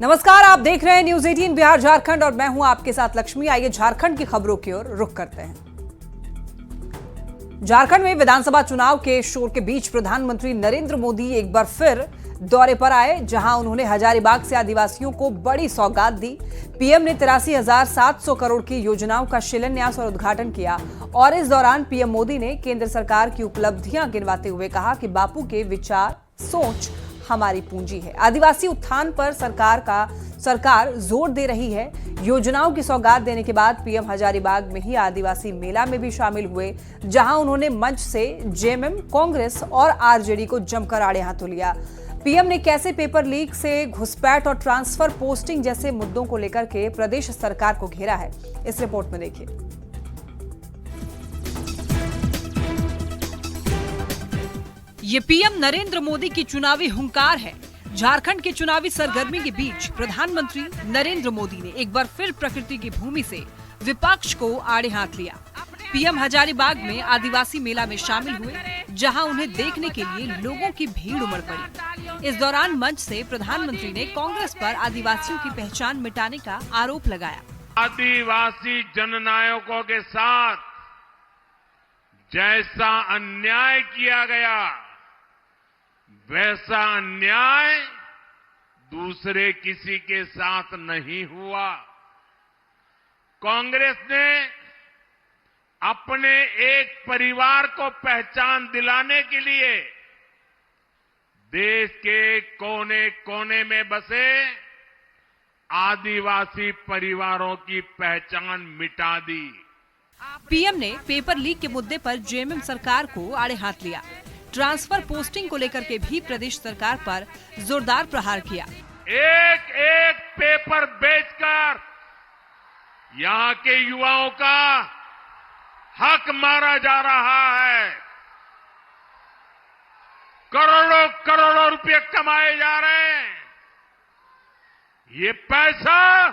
नमस्कार, आप देख रहे हैं न्यूज 18 बिहार झारखंड और मैं हूं आपके साथ लक्ष्मी। आइए झारखंड की खबरों की ओर रुख करते हैं। झारखंड में विधानसभा चुनाव के शोर के बीच प्रधानमंत्री नरेंद्र मोदी एक बार फिर दौरे पर आए, जहां उन्होंने हजारीबाग से आदिवासियों को बड़ी सौगात दी। पीएम ने 83,700 करोड़ की योजनाओं का शिलान्यास और उद्घाटन किया और इस दौरान पीएम मोदी ने केंद्र सरकार की उपलब्धियां गिनवाते हुए कहा कि बापू के विचार सोच हमारी पूंजी है। आदिवासी उत्थान पर सरकार जोर दे रही है। योजनाओं की सौगात देने के बाद पीएम हजारीबाग में ही आदिवासी मेला में भी शामिल हुए, जहां उन्होंने मंच से जेएमएम, कांग्रेस और आरजेडी को जमकर आड़े हाथों लिया। पीएम ने कैसे पेपर लीक से घुसपैठ और ट्रांसफर पोस्टिंग जैसे मुद्दों को लेकर के प्रदेश सरकार को घेरा है। इस रिपोर्ट में देखिए। ये पीएम नरेंद्र मोदी की चुनावी हुंकार है। झारखंड की चुनावी सरगर्मी के बीच प्रधानमंत्री नरेंद्र मोदी ने एक बार फिर प्रकृति की भूमि से विपक्ष को आड़े हाथ लिया। पीएम हजारीबाग में आदिवासी मेला में शामिल हुए, जहां उन्हें देखने के लिए लोगों की भीड़ उमड़ पड़ी। इस दौरान मंच से प्रधानमंत्री ने कांग्रेस पर आदिवासियों की पहचान मिटाने का आरोप लगाया। आदिवासी जननायकों के साथ जैसा अन्याय किया गया, वैसा अन्याय दूसरे किसी के साथ नहीं हुआ। कांग्रेस ने अपने एक परिवार को पहचान दिलाने के लिए देश के कोने कोने में बसे आदिवासी परिवारों की पहचान मिटा दी। पीएम ने पेपर लीक के मुद्दे पर जेएमएम सरकार को आड़े हाथ लिया। ट्रांसफर पोस्टिंग को लेकर के भी प्रदेश सरकार पर जोरदार प्रहार किया। एक एक पेपर बेचकर यहां के युवाओं का हक मारा जा रहा है। करोड़ों करोड़ों रुपए कमाए जा रहे हैं। ये पैसा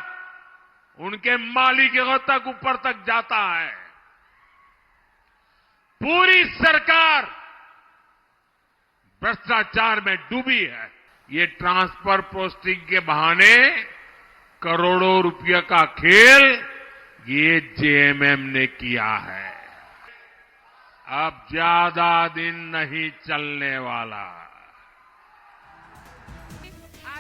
उनके मालिकों तक ऊपर तक जाता है। पूरी सरकार भ्रष्टाचार में डूबी है। ये ट्रांसफर पोस्टिंग के बहाने करोड़ों रुपये का खेल ये जेएमएम ने किया है। अब ज्यादा दिन नहीं चलने वाला।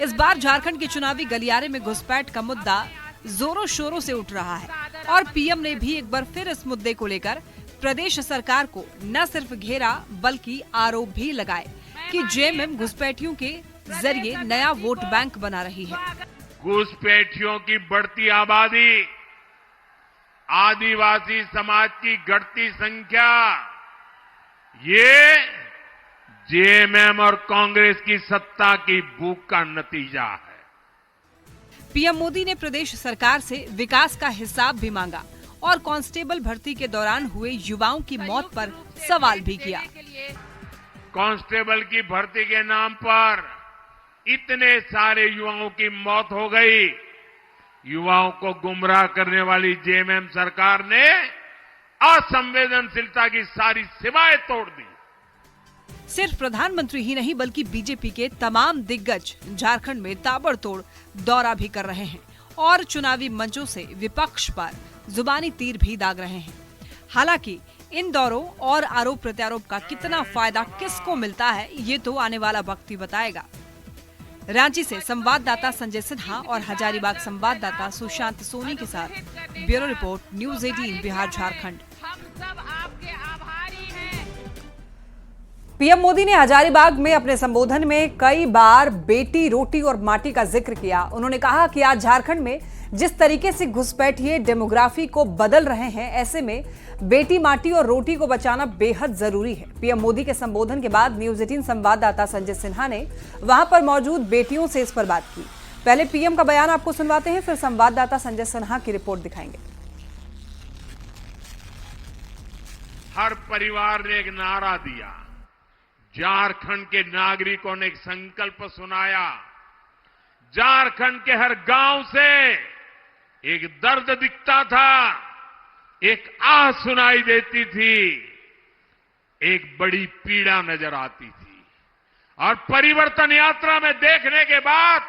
इस बार झारखंड के चुनावी गलियारे में घुसपैठ का मुद्दा जोरों शोरों से उठ रहा है और पीएम ने भी एक बार फिर इस मुद्दे को लेकर प्रदेश सरकार को न सिर्फ घेरा बल्कि आरोप भी लगाए कि जेएमएम घुसपैठियों के जरिए नया वोट बैंक बना रही है। घुसपैठियों की बढ़ती आबादी, आदिवासी समाज की घटती संख्या, ये जेएमएम और कांग्रेस की सत्ता की भूख का नतीजा है। पीएम मोदी ने प्रदेश सरकार से विकास का हिसाब भी मांगा और कांस्टेबल भर्ती के दौरान हुए युवाओं की मौत पर सवाल भी किया। कांस्टेबल की भर्ती के नाम पर इतने सारे युवाओं की मौत हो गई। युवाओं को गुमराह करने वाली जेएमएम सरकार ने असंवेदनशीलता की सारी सीमाएं तोड़ दी। सिर्फ प्रधानमंत्री ही नहीं बल्कि बीजेपी के तमाम दिग्गज झारखंड में ताबड़तोड़ दौरा भी कर रहे हैं और चुनावी मंचों से विपक्ष पर जुबानी तीर भी दाग रहे हैं। हालांकि इन दौरों और आरोप प्रत्यारोप का कितना फायदा किसको मिलता है, ये तो आने वाला वक्त ही बताएगा। रांची से संवाददाता संजय सिन्हा और हजारीबाग संवाददाता सुशांत सोनी के साथ bureau report, news 18 Bihar Jharkhand. PM Modi ने हजारीबाग में अपने संबोधन में कई बार बेटी, रोटी और माटी का जिक्र किया। उन्होंने कहा कि आज झारखंड में जिस तरीके से घुसपैठिए डेमोग्राफी को बदल रहे हैं, ऐसे में बेटी, माटी और रोटी को बचाना बेहद जरूरी है। पीएम मोदी के संबोधन के बाद न्यूज 18 संवाददाता संजय सिन्हा ने वहां पर मौजूद बेटियों से इस पर बात की। पहले पीएम का बयान आपको सुनवाते हैं, फिर संवाददाता संजय सिन्हा की रिपोर्ट दिखाएंगे। हर परिवार ने एक नारा दिया, झारखंड के नागरिकों ने एक संकल्प सुनाया। झारखंड के हर गांव से एक दर्द दिखता था, एक आह सुनाई देती थी, एक बड़ी पीड़ा नजर आती थी। और परिवर्तन यात्रा में देखने के बाद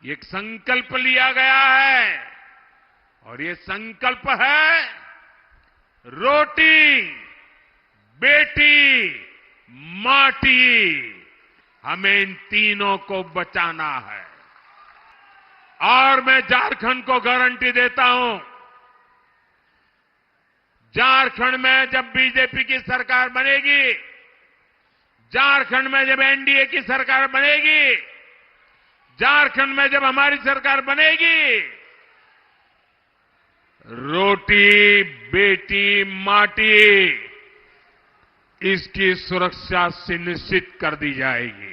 ये एक संकल्प लिया गया है और ये संकल्प है रोटी, बेटी, माटी, हमें इन तीनों को बचाना है। और मैं झारखंड को गारंटी देता हूं, झारखंड में जब बीजेपी की सरकार बनेगी, झारखंड में जब एनडीए की सरकार बनेगी, झारखंड में जब हमारी सरकार बनेगी, रोटी, बेटी, माटी, इसकी सुरक्षा सुनिश्चित कर दी जाएगी।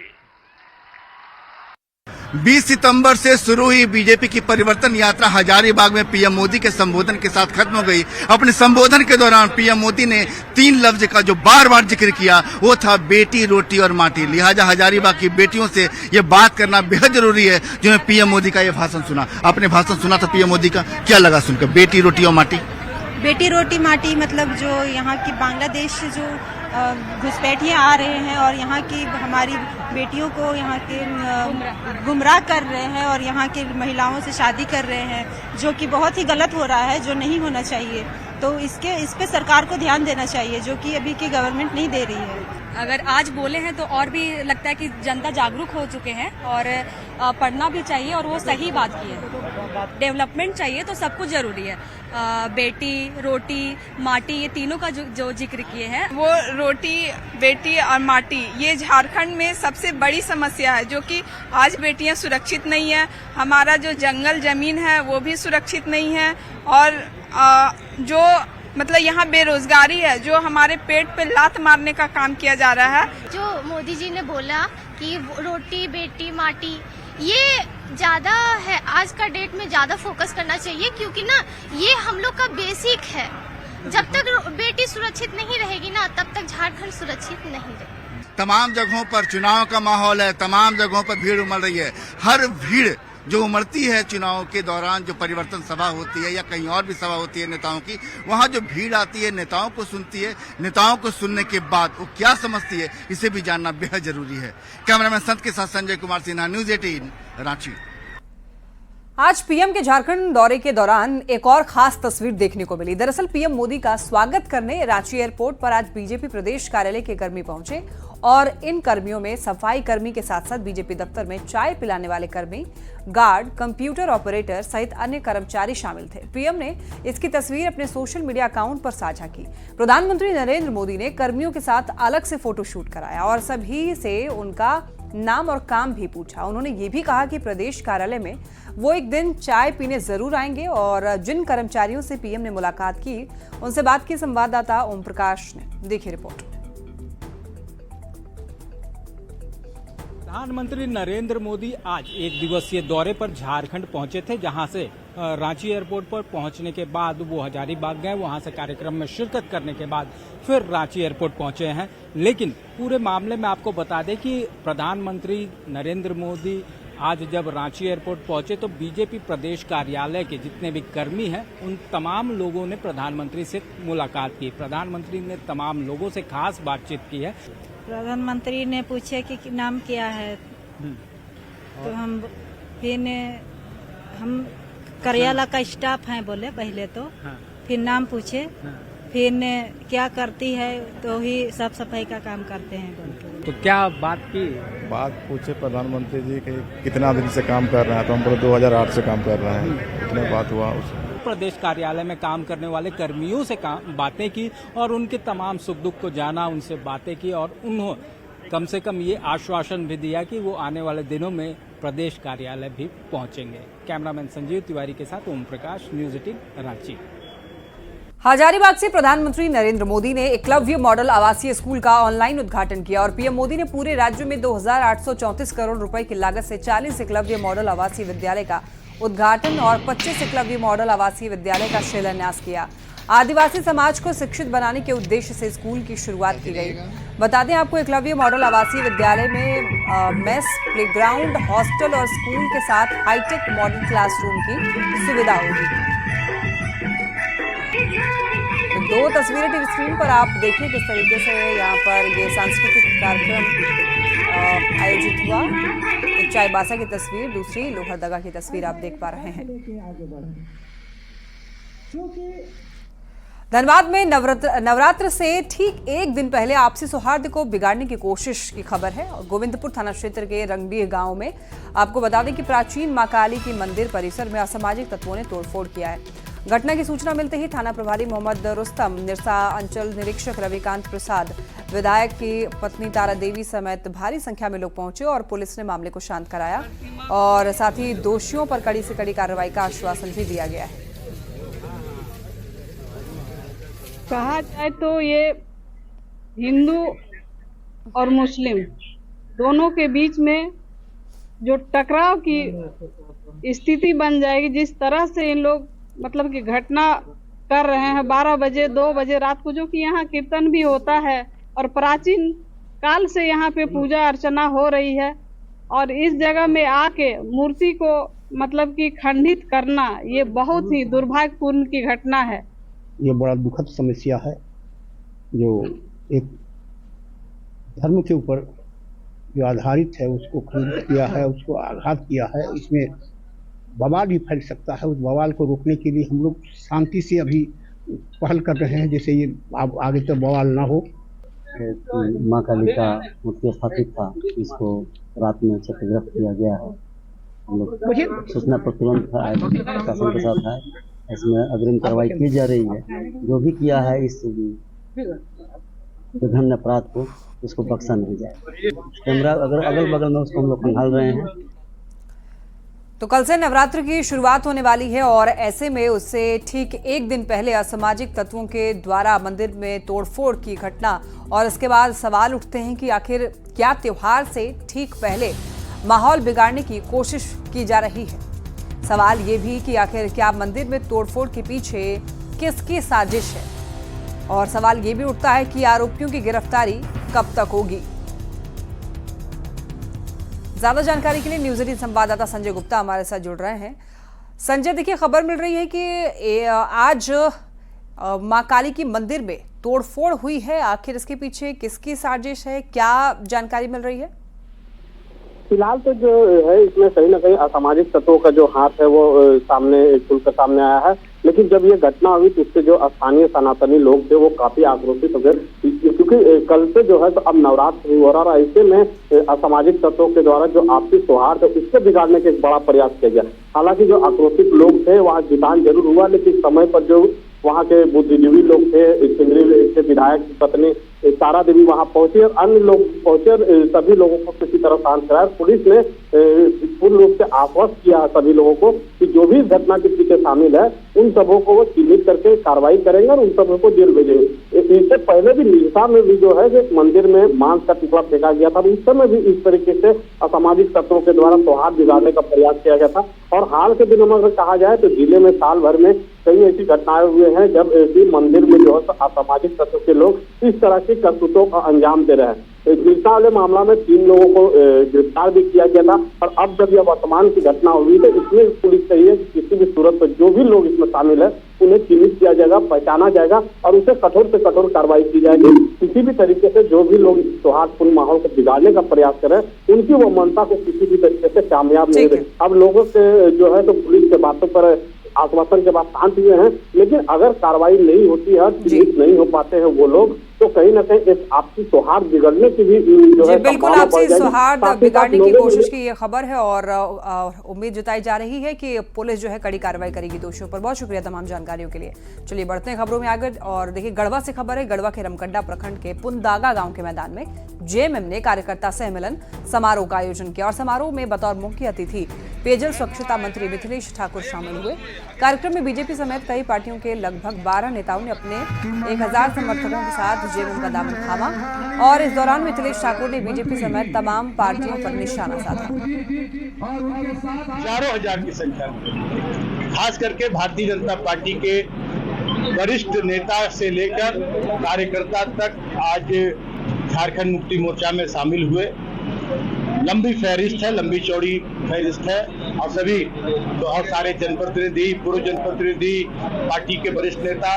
20 सितंबर से शुरू हुई बीजेपी की परिवर्तन यात्रा हजारीबाग में पीएम मोदी के संबोधन के साथ खत्म हो गई। अपने संबोधन के दौरान पीएम मोदी ने 3 लफ्ज का जो बार बार जिक्र किया वो था बेटी, रोटी और माटी। लिहाजा हजारीबाग की बेटियों से ये बात करना बेहद जरूरी है। जिन्होंने पीएम मोदी का ये भाषण सुना, अपने भाषण सुना था पीएम मोदी का, क्या लगा सुनकर? बेटी, रोटी और माटी। बेटी, रोटी, माटी मतलब जो यहाँ की बांग्लादेश से जो घुसपैठियाँ आ रहे हैं और यहाँ की हमारी बेटियों को यहाँ के गुमराह कर रहे हैं और यहाँ की महिलाओं से शादी कर रहे हैं, जो कि बहुत ही गलत हो रहा है, जो नहीं होना चाहिए। तो इस पे सरकार को ध्यान देना चाहिए, जो कि अभी की गवर्नमेंट नहीं दे रही है। अगर आज बोले हैं तो और भी लगता है कि जनता जागरूक हो चुके हैं और पढ़ना भी चाहिए और वो सही बात की है। डेवलपमेंट चाहिए तो सब कुछ जरूरी है। बेटी, रोटी, माटी, ये तीनों का जो जिक्र किए हैं, वो रोटी, बेटी और माटी ये झारखंड में सबसे बड़ी समस्या है, जो कि आज बेटियां सुरक्षित नहीं है। हमारा जो जंगल जमीन है वो भी सुरक्षित नहीं है और जो मतलब यहाँ बेरोजगारी है, जो हमारे पेट पे लात मारने का काम किया जा रहा है। जो मोदी जी ने बोला कि रोटी, बेटी, माटी, ये ज्यादा है, आज का डेट में ज्यादा फोकस करना चाहिए, क्योंकि ना ये हम लोग का बेसिक है। जब तक बेटी सुरक्षित नहीं रहेगी ना, तब तक झारखंड सुरक्षित नहीं रहेगी। तमाम जगहों पर चुनाव का माहौल है, तमाम जगहों पर भीड़ उमड़ रही है। हर भीड़ जो उमड़ती है चुनाव के दौरान, जो परिवर्तन सभा होती है या कहीं और भी सभा होती है नेताओं की, वहां जो भीड़ आती है नेताओं को सुनती है। नेताओं को सुनने के बाद वो क्या समझती है, इसे भी जानना बेहद जरूरी है। कैमरामैन संत के साथ संजय कुमार सिन्हा, न्यूज 18 रांची। आज पीएम के झारखंड दौरे के दौरान एक और खास तस्वीर देखने को मिली। दरअसल पीएम मोदी का स्वागत करने रांची एयरपोर्ट पर आज बीजेपी प्रदेश कार्यालय के कर्मी पहुंचे और इन कर्मियों में सफाई कर्मी के साथ साथ बीजेपी दफ्तर में चाय पिलाने वाले कर्मी, गार्ड, कंप्यूटर ऑपरेटर सहित अन्य कर्मचारी शामिल थे। पीएम ने इसकी तस्वीर अपने सोशल मीडिया अकाउंट पर साझा की। प्रधानमंत्री नरेंद्र मोदी ने कर्मियों के साथ अलग से फोटो शूट कराया और सभी से उनका नाम और काम भी पूछा। उन्होंने ये भी कहा कि प्रदेश कार्यालय में वो एक दिन चाय पीने जरूर आएंगे और जिन कर्मचारियों से पीएम ने मुलाकात की उनसे बात की संवाददाता ओम प्रकाश ने। देखिए रिपोर्ट। प्रधानमंत्री नरेंद्र मोदी आज एक दिवसीय दौरे पर झारखंड पहुंचे थे, जहां से रांची एयरपोर्ट पर पहुंचने के बाद वो हजारीबाग गए, वहां से कार्यक्रम में शिरकत करने के बाद फिर रांची एयरपोर्ट पहुंचे हैं। लेकिन पूरे मामले में आपको बता दें कि प्रधानमंत्री नरेंद्र मोदी आज जब रांची एयरपोर्ट पहुंचे तो बीजेपी प्रदेश कार्यालय के जितने भी कर्मी हैं उन तमाम लोगों ने प्रधानमंत्री से मुलाकात की। प्रधानमंत्री ने तमाम लोगों से खास बातचीत की है। प्रधानमंत्री ने पूछे कि नाम क्या है, तो हम कार्यालय का स्टाफ हैं बोले पहले तो, फिर नाम पूछे, फिर क्या करती है, तो ही साफ सफाई का काम करते हैं बोल। तो क्या बात की? बात पूछे प्रधानमंत्री जी कि कितना दिन से काम कर रहे हैं, तो हम बोले 2008 से काम कर रहे हैं। इतने बात हुआ। प्रदेश कार्यालय में काम करने वाले कर्मियों से बातें की और उनके तमाम सुख दुख को जाना, उनसे बातें की और उन्होंने कम से कम ये आश्वासन भी दिया कि वो आने वाले दिनों में प्रदेश कार्यालय भी पहुंचेंगे। कैमरामैन संजीव तिवारी के साथ ओम प्रकाश, न्यूज 18 रांची। हजारीबाग से प्रधानमंत्री नरेंद्र मोदी ने एकलव्य मॉडल आवासीय स्कूल का ऑनलाइन उद्घाटन किया और पीएम मोदी ने पूरे राज्य में 2834 करोड़ रुपए की लागत से 40 एकलव्य मॉडल आवासीय विद्यालय का उद्घाटन और 25 एकलव्य मॉडल आवासीय विद्यालय का शिलान्यास किया। आदिवासी समाज को शिक्षित बनाने के उद्देश्य से स्कूल की शुरुआत की गई। बता दें आपको, एकलव्य मॉडल आवासीय विद्यालय में मेस, प्लेग्राउंड, हॉस्टल और स्कूल के साथ हाईटेक मॉडल क्लासरूम की सुविधा होगी। तो 2 तस्वीरें टीवी स्क्रीन पर आप देखिए किस तरीके से यहाँ पर ये सांस्कृतिक कार्यक्रम आयोजित हुआ। एक चाईबासा की तस्वीर, दूसरी लोहरदगा की तस्वीर आप देख पा रहे हैं। धनबाद में नवरात्र से ठीक एक दिन पहले आपसी सौहार्द को बिगाड़ने की कोशिश की खबर है। और गोविंदपुर थाना क्षेत्र के रंगडीह गांव में आपको बता दें कि प्राचीन मां काली की मंदिर परिसर में असामाजिक तत्वों ने तोड़फोड़ किया है। घटना की सूचना मिलते ही थाना प्रभारी मोहम्मद रुस्तम, निरसा अंचल निरीक्षक रविकांत प्रसाद, विधायक की पत्नी तारा देवी समेत भारी संख्या में लोग पहुंचे और पुलिस ने मामले को शांत कराया और साथ ही दोषियों पर कड़ी से कड़ी कार्रवाई का आश्वासन भी दिया गया है। कहा जाए तो ये हिंदू और मुस्लिम दोनों के बीच में जो टकराव की स्थिति बन जाएगी, जिस तरह से इन लोग मतलब कि घटना कर रहे हैं 12 बजे 2 बजे रात को, जो कि यहाँ कीर्तन भी होता है और प्राचीन काल से यहाँ पे पूजा अर्चना हो रही है और इस जगह में आके मूर्ति को मतलब कि खंडित करना ये बहुत ही दुर्भाग्यपूर्ण की घटना है। ये बड़ा दुखद समस्या है जो एक धर्म के ऊपर जो आधारित है उसको खंडित किया है, उसको आघात किया है। इसमें बवाल भी फैल सकता है। उस बवाल को रोकने के लिए हम लोग शांति से अभी पहल कर रहे हैं, जैसे ये आगे तो बवाल ना हो। माँ काली का मूर्ति स्थापित था, इसको रात में क्षतिग्रस्त किया गया है। हम लोग सूचना पर तुरंत शासन के साथ है, इसमें अग्रिम कार्रवाई की जा रही है। जो भी किया है इस विभिन्न अपराध को उसको बख्शा नहीं जाए। कैमरा अगर अगल बगल में उसको हम लोग खंगाल रहे हैं। तो कल से नवरात्र की शुरुआत होने वाली है और ऐसे में उससे ठीक एक दिन पहले असामाजिक तत्वों के द्वारा मंदिर में तोड़फोड़ की घटना और इसके बाद सवाल उठते हैं कि आखिर क्या त्योहार से ठीक पहले माहौल बिगाड़ने की कोशिश की जा रही है। सवाल ये भी कि आखिर क्या मंदिर में तोड़फोड़ के पीछे किसकी साजिश है और सवाल ये भी उठता है कि आरोपियों की गिरफ्तारी कब तक होगी। ज्यादा जानकारी के लिए न्यूज 18 संवाददाता संजय गुप्ता हमारे साथ जुड़ रहे हैं। संजय, देखिए खबर मिल रही है कि आज मां काली की मंदिर में तोड़फोड़ हुई है, आखिर इसके पीछे किसकी साजिश है, क्या जानकारी मिल रही है? फिलहाल तो जो है इसमें कहीं ना कहीं असामाजिक तत्वों का जो हाथ है वो सामने खुलकर सामने आया है। लेकिन जब ये घटना हुई तो इससे जो स्थानीय सनातनी लोग थे वो काफी आक्रोशित हो गए, क्योंकि कल से जो है तो अब नवरात्र हो रहा है। ऐसे में असामाजिक तत्वों के द्वारा जो आपसी सौहार्द है उससे बिगाड़ने का एक बड़ा प्रयास किया गया। हालांकि जो आक्रोशित लोग थे वहाँ जितान जरूर हुआ, लेकिन समय पर जो वहाँ के बुद्धिजीवी लोग थे, सिंगरी के विधायक की पत्नी तारा देवी वहां पहुंची और अन्य लोग पहुंचे और सभी लोगों को किसी तरह शांत कराया। पुलिस ने पूर्ण रूप से आश्वस्त किया सभी लोगों को कि जो भी इस घटना के पीछे शामिल है उन सबों को वो चिन्हित करके कार्रवाई करेंगे और उन सबों को जेल भेजेंगे। इससे पहले भी निरसा में भी जो है एक मंदिर में मांस का टुकड़ा फेंका गया था, उस समय भी इस तरीके से असामाजिक तत्वों के द्वारा सौहार्द बिगाड़ने का प्रयास किया गया था। और हाल के दिनों में अगर कहा जाए तो जिले में साल भर में कई ऐसी घटनाएं हुए हैं जब ऐसी मंदिर में जो है असामाजिक तत्व के लोग इस तरह की करतूतों का अंजाम दे रहे हैं। गिरफ्तार वाले मामला में 3 लोगों को गिरफ्तार भी किया गया था और अब जब यह वर्तमान की घटना हुई तो इसमें पुलिस कही है कि किसी भी सूरत पर जो भी लोग इसमें शामिल है उन्हें चिन्हित किया जाएगा, पहचाना जाएगा और उसे कठोर से कठोर कार्रवाई की जाएगी। किसी भी तरीके से जो भी लोग सौहार्दपूर्ण माहौल को बिगाड़ने का प्रयास करें उनकी वो मनता को किसी भी तरीके से कामयाब नहीं दे। अब लोगों से जो है तो पुलिस के बातों पर आश्वासन के बाद शांत हुए हैं, लेकिन अगर कार्रवाई नहीं होती है, चिन्हित नहीं हो पाते हैं वो लोग, तो कहीं ना कहीं इस आपसी सौहार्द बिगड़ने की भी जो है बिल्कुल आपसी सौहार्द बिगाड़ने की कोशिश की ये खबर है और उम्मीद जताई जा रही है कि पुलिस जो है कड़ी कार्रवाई करेगी दोषियों पर। बहुत शुक्रिया तमाम जानकारियों के लिए। चलिए बढ़ते हैं खबरों में आगे और देखिए गढ़वा से खबर है। गढ़वा के रमकंडा प्रखंड के पुनदागा गांव के मैदान में जेएमएम ने कार्यकर्ता सम्मेलन समारोह का आयोजन किया और समारोह में बतौर मुख्य अतिथि पेयजल स्वच्छता मंत्री मिथिलेश ठाकुर शामिल हुए। कार्यक्रम में बीजेपी समेत कई पार्टियों के लगभग 12 नेताओं ने अपने 1000 समर्थकों के साथ जेएमएम का दामन थामा और इस दौरान मिथिलेश ठाकुर ने बीजेपी समेत तमाम पार्टियों पर निशाना साधा। 4000 की संख्या में खास करके भारतीय जनता पार्टी के वरिष्ठ नेता से लेकर कार्यकर्ता तक आज झारखंड मुक्ति मोर्चा में शामिल हुए। लंबी फहरिस्त है, लंबी चौड़ी फहरिस्त है और सभी बहुत सारे जनप्रतिनिधि, पूर्व जनप्रतिनिधि, पार्टी के वरिष्ठ नेता।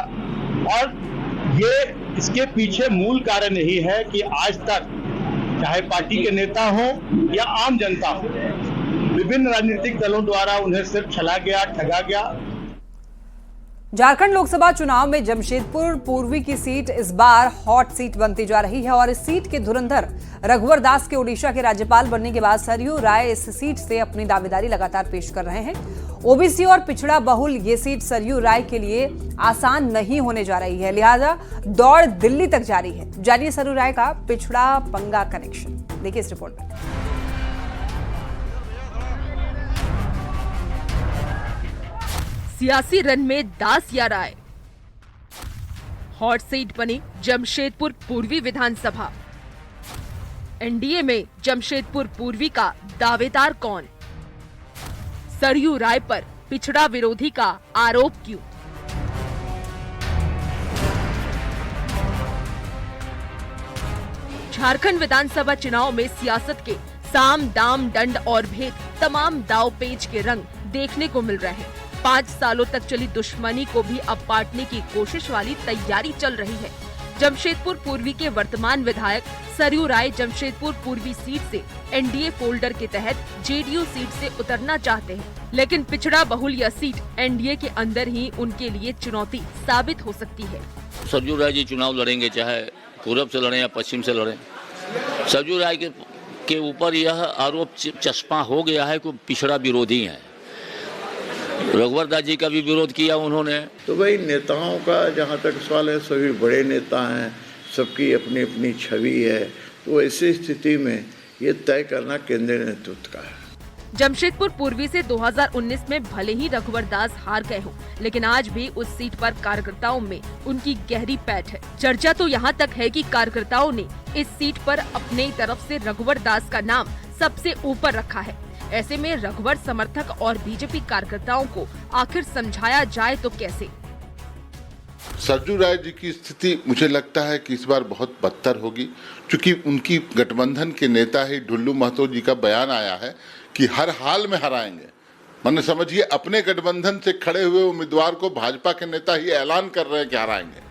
और ये इसके पीछे मूल कारण यही है कि आज तक चाहे पार्टी के नेता हो या आम जनता हो, विभिन्न राजनीतिक दलों द्वारा उन्हें सिर्फ छला गया, ठगा गया। झारखंड लोकसभा चुनाव में जमशेदपुर पूर्वी की सीट इस बार हॉट सीट बनती जा रही है और इस सीट के धुरंधर रघुवर दास के ओडिशा के राज्यपाल बनने के बाद सरयू राय इस सीट से अपनी दावेदारी लगातार पेश कर रहे हैं। ओबीसी और पिछड़ा बहुल ये सीट सरयू राय के लिए आसान नहीं होने जा रही है, लिहाजा दौड़ दिल्ली तक जारी है। जानिए सरयू राय का पिछड़ा पंगा कनेक्शन, देखिए इस रिपोर्ट में। सियासी रन में दास या राय, हॉट सीट बनी जमशेदपुर पूर्वी विधानसभा। एनडीए में जमशेदपुर पूर्वी का दावेदार कौन? सरयू राय पर पिछड़ा विरोधी का आरोप क्यों? झारखंड विधानसभा चुनाव में सियासत के साम दाम दंड और भेद तमाम दाव पेच के रंग देखने को मिल रहे हैं। 5 सालों तक चली दुश्मनी को भी अब बांटने की कोशिश वाली तैयारी चल रही है। जमशेदपुर पूर्वी के वर्तमान विधायक सरयू राय जमशेदपुर पूर्वी सीट से एनडीए फोल्डर के तहत जेडीयू सीट से उतरना चाहते हैं, लेकिन पिछड़ा बहुल यह सीट एनडीए के अंदर ही उनके लिए चुनौती साबित हो सकती है। सरयू राय जी चुनाव लड़ेंगे, चाहे पूरब से लड़े या पश्चिम से लड़े। सरयू राय के ऊपर यह आरोप चस्पा हो गया है कि पिछड़ा विरोधी है। रघुवर दास जी का भी विरोध किया उन्होंने। तो भाई नेताओं का जहाँ तक सवाल है, सभी बड़े नेता हैं, सबकी अपनी अपनी छवि है, तो ऐसी स्थिति में ये तय करना केंद्रीय नेतृत्व का है। जमशेदपुर पूर्वी से 2019 में भले ही रघुवर दास हार गए हों, लेकिन आज भी उस सीट पर कार्यकर्ताओं में उनकी गहरी पैठ है। चर्चा तो यहाँ तक है कि कार्यकर्ताओं ने इस सीट पर अपने तरफ से रघुवर दास का नाम सबसे ऊपर रखा है। ऐसे में रघुवर समर्थक और बीजेपी कार्यकर्ताओं को आखिर समझाया जाए तो कैसे? सरयू राय जी की स्थिति मुझे लगता है कि इस बार बहुत बदतर होगी, क्योंकि उनकी गठबंधन के नेता ही ढुल्लू महतो जी का बयान आया है कि हर हाल में हराएंगे। माने समझिए, अपने गठबंधन से खड़े हुए उम्मीदवार को भाजपा के नेता ही ऐलान कर रहे हैं कि हराएंगे।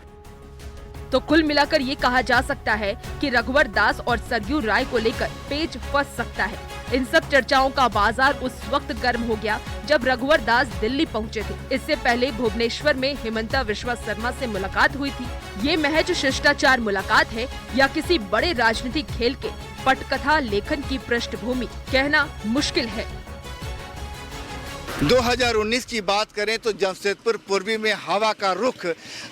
तो कुल मिलाकर ये कहा जा सकता है कि रघुवर दास और सरयू राय को लेकर पेच फंस सकता है। इन सब चर्चाओं का बाजार उस वक्त गर्म हो गया जब रघुवर दास दिल्ली पहुंचे थे। इससे पहले भुवनेश्वर में हिमंता विश्वा शर्मा से मुलाकात हुई थी। ये महज शिष्टाचार मुलाकात है या किसी बड़े राजनीतिक खेल के पटकथा लेखन की पृष्ठभूमि, कहना मुश्किल है। 2019 की बात करें तो जमशेदपुर पूर्वी में हवा का रुख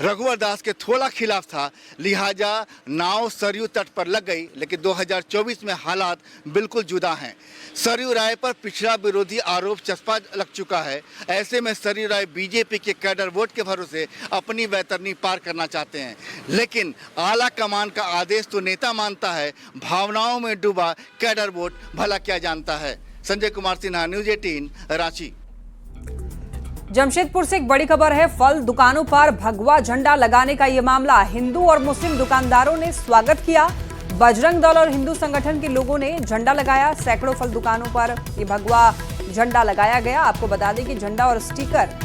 रघुवर दास के थोड़ा खिलाफ था, लिहाजा नाव सरयू तट पर लग गई। लेकिन 2024 में हालात बिल्कुल जुदा हैं। सरयू राय पर पिछड़ा विरोधी आरोप चस्पा लग चुका है। ऐसे में सरयू राय बीजेपी के कैडर वोट के भरोसे अपनी बैतरनी पार करना चाहते हैं, लेकिन आला कमान का आदेश तो नेता मानता है, भावनाओं में डूबा कैडर वोट भला क्या जानता है। संजय कुमार सिन्हा, न्यूज 18, रांची। जमशेदपुर से एक बड़ी खबर है। फल दुकानों पर भगवा झंडा लगाने का ये मामला, हिंदू और मुस्लिम दुकानदारों ने स्वागत किया। बजरंग दल और हिंदू संगठन के लोगों ने झंडा लगाया। सैकड़ों फल दुकानों पर ये भगवा झंडा लगाया गया। आपको बता दें कि झंडा और स्टिकर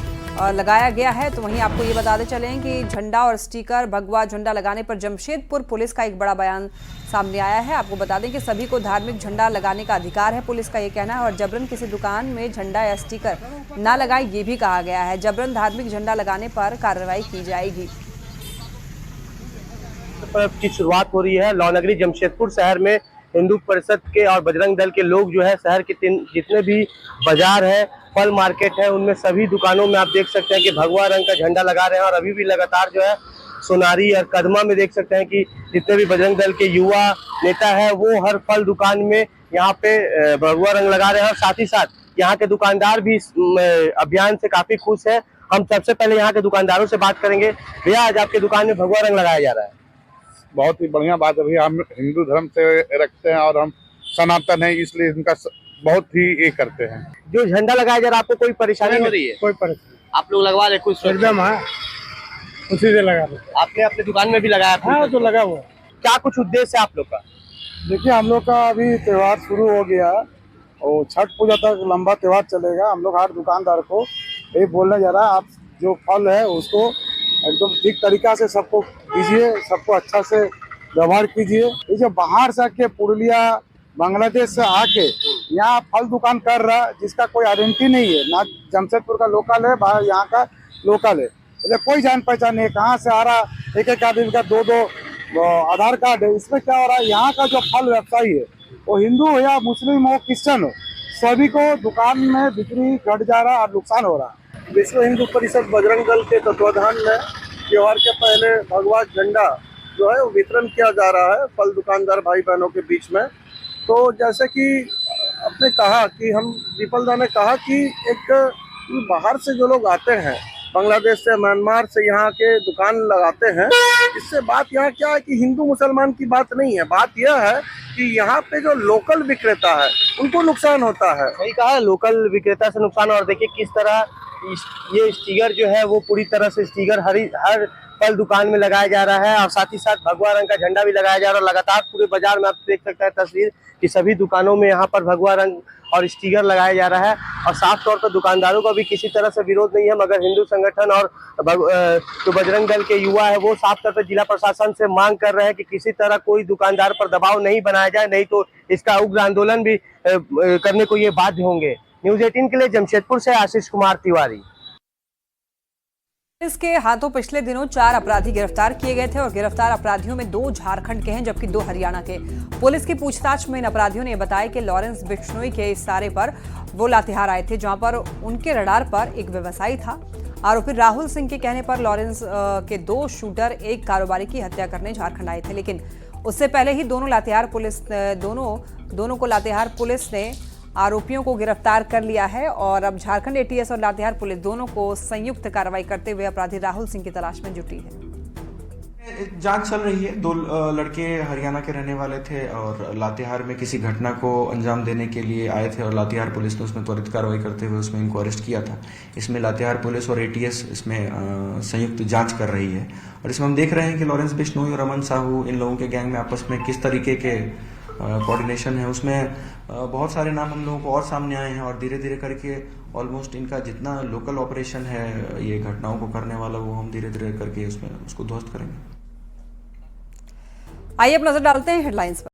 लगाया गया है। तो वहीं आपको ये बताते चलें कि झंडा और स्टिकर, भगवा झंडा लगाने पर जमशेदपुर पुलिस का एक बड़ा बयान सामने आया है। आपको बता दें कि सभी को धार्मिक झंडा लगाने का अधिकार है, पुलिस का ये कहना है। और जबरन किसी दुकान में झंडा या स्टिकर ना लगाए, ये भी कहा गया है। जबरन धार्मिक झंडा लगाने पर कार्रवाई की जाएगी। की शुरुआत हो रही है। लौनगरी जमशेदपुर शहर में हिंदू परिषद के और बजरंग दल के लोग जो है शहर के जितने भी बाजार है, फल मार्केट है, उनमें सभी दुकानों में आप देख सकते हैं कि भगवा रंग का झंडा लगा रहे हैं। और अभी भी लगातार जो है सोनारी और कदमा में देख सकते हैं कि जितने भी बजरंग दल के युवा नेता है वो हर फल दुकान में यहाँ पे भगवा रंग लगा रहे हैं। और साथ ही साथ यहाँ के दुकानदार भी इस अभियान से काफी खुश है। हम सबसे पहले यहाँ के दुकानदारों से बात करेंगे। भैया, आज आपके दुकान में भगवा रंग लगाया जा रहा है। बहुत ही बढ़िया बात है भैया। हम हिंदू धर्म से रखते हैं और हम सनातन है, इसलिए इनका बहुत ही ये करते हैं। जो झंडा लगाया जा रहा है, आपको कोई परेशानी हो रही है? कोई परेशानी, आप लोग लगवा रहे कुछ? एकदम है, उसी से लगा रहे। आपने अपने दुकान में भी लगाया? हाँ, तो लगा हुआ। क्या कुछ उद्देश्य है आप लोग का? देखिए, हम लोग का अभी त्योहार शुरू हो गया और छठ पूजा तक लंबा त्योहार चलेगा। हम लोग हर दुकानदार को ये बोलने जा रहा है, आप जो फल है उसको एकदम ठीक तरीका से सबको दीजिए, सबको अच्छा से व्यवहार कीजिए। ये जो बाहर से आके पुरुलिया बांग्लादेश से आके यहाँ फल दुकान कर रहा है, जिसका कोई आइडेंटिटी नहीं है, ना जमशेदपुर का लोकल है, बाहर यहाँ का लोकल है, इसलिए कोई जान पहचान नहीं है, कहाँ से आ रहा, एक आदमी का दो आधार कार्ड है। इसमें क्या हो रहा है, यहाँ का जो फल व्यवसायी है वो हिंदू हो या मुस्लिम हो क्रिश्चियन हो, सभी को दुकान में बिक्री घट जा रहा है और नुकसान हो रहा है। विश्व हिंदू परिषद बजरंग दल के तत्वाधान में त्योहार के पहले भगवा झंडा जो है वो वितरण किया जा रहा है फल दुकानदार भाई बहनों के बीच में। तो जैसे कि आपने कहा कि हम दीपल दा ने कहा कि एक बाहर से जो लोग आते हैं, बांग्लादेश से, म्यांमार से, यहाँ के दुकान लगाते हैं, इससे बात यहाँ क्या है कि हिंदू मुसलमान की बात नहीं है, बात यह है कि यहाँ पे जो लोकल विक्रेता है उनको नुकसान होता है। सही कहा, लोकल विक्रेता से नुकसान। और देखिए किस तरह ये स्टिकर जो है वो पूरी तरह से स्टिकर हर फल दुकान में लगाया जा रहा है और साथ ही साथ भगवा रंग का झंडा भी लगाया जा रहा है। लगातार पूरे बाजार में आप देख सकते हैं तस्वीर कि सभी दुकानों में यहाँ पर भगवा रंग और स्टिकर लगाया जा रहा है और साफ तौर पर दुकानदारों का भी किसी तरह से विरोध नहीं है, मगर हिंदू संगठन और जो बजरंग दल के युवा है वो साफ तौर पर जिला प्रशासन से मांग कर रहे हैं कि किसी तरह कोई दुकानदार पर दबाव नहीं बनाया जाए, नहीं तो इसका उग्र आंदोलन भी करने को ये बाध्य होंगे। न्यूज 18 के लिए जमशेदपुर से आशीष कुमार तिवारी। पुलिस के हाथों पिछले दिनों 4 अपराधी गिरफ्तार किए गए थे और गिरफ्तार अपराधियों में 2 झारखंड के हैं जबकि 2 हरियाणा के। पुलिस की पूछताछ में इन अपराधियों ने बताया कि लॉरेंस बिश्नोई के इशारे पर वो लातेहार आए थे, जहां पर उनके रडार पर एक व्यवसायी था। आरोपी राहुल सिंह के कहने पर लॉरेंस के 2 शूटर एक कारोबारी की हत्या करने झारखंड आए थे, लेकिन उससे पहले ही दोनों को लातेहार पुलिस ने आरोपियों को गिरफ्तार कर लिया है और अब झारखंड एटीएस और लातेहार पुलिस दोनों को संयुक्त कार्रवाई करते हुए अपराधी राहुल सिंह की तलाश में जुटी है। जांच चल रही है। 2 लड़के हरियाणा के रहने वाले थे और लातेहार में किसी घटना को अंजाम देने के लिए आए थे और लातेहार पुलिस ने उसमें त्वरित कार्रवाई करते हुए उसमें इनको अरेस्ट किया था। इसमें लातेहार पुलिस और एटीएस इसमें संयुक्त जांच कर रही है और इसमें हम देख रहे हैं कि लॉरेंस बिश्नोई और अमन साहू, इन लोगों के गैंग में आपस में किस तरीके के कोऑर्डिनेशन है, उसमें बहुत सारे नाम हम लोगों को और सामने आए हैं और धीरे धीरे करके ऑलमोस्ट इनका जितना लोकल ऑपरेशन है ये घटनाओं को करने वाला, वो हम धीरे धीरे करके उसको ध्वस्त करेंगे। आइए अब नजर डालते हैं हेडलाइंस पर।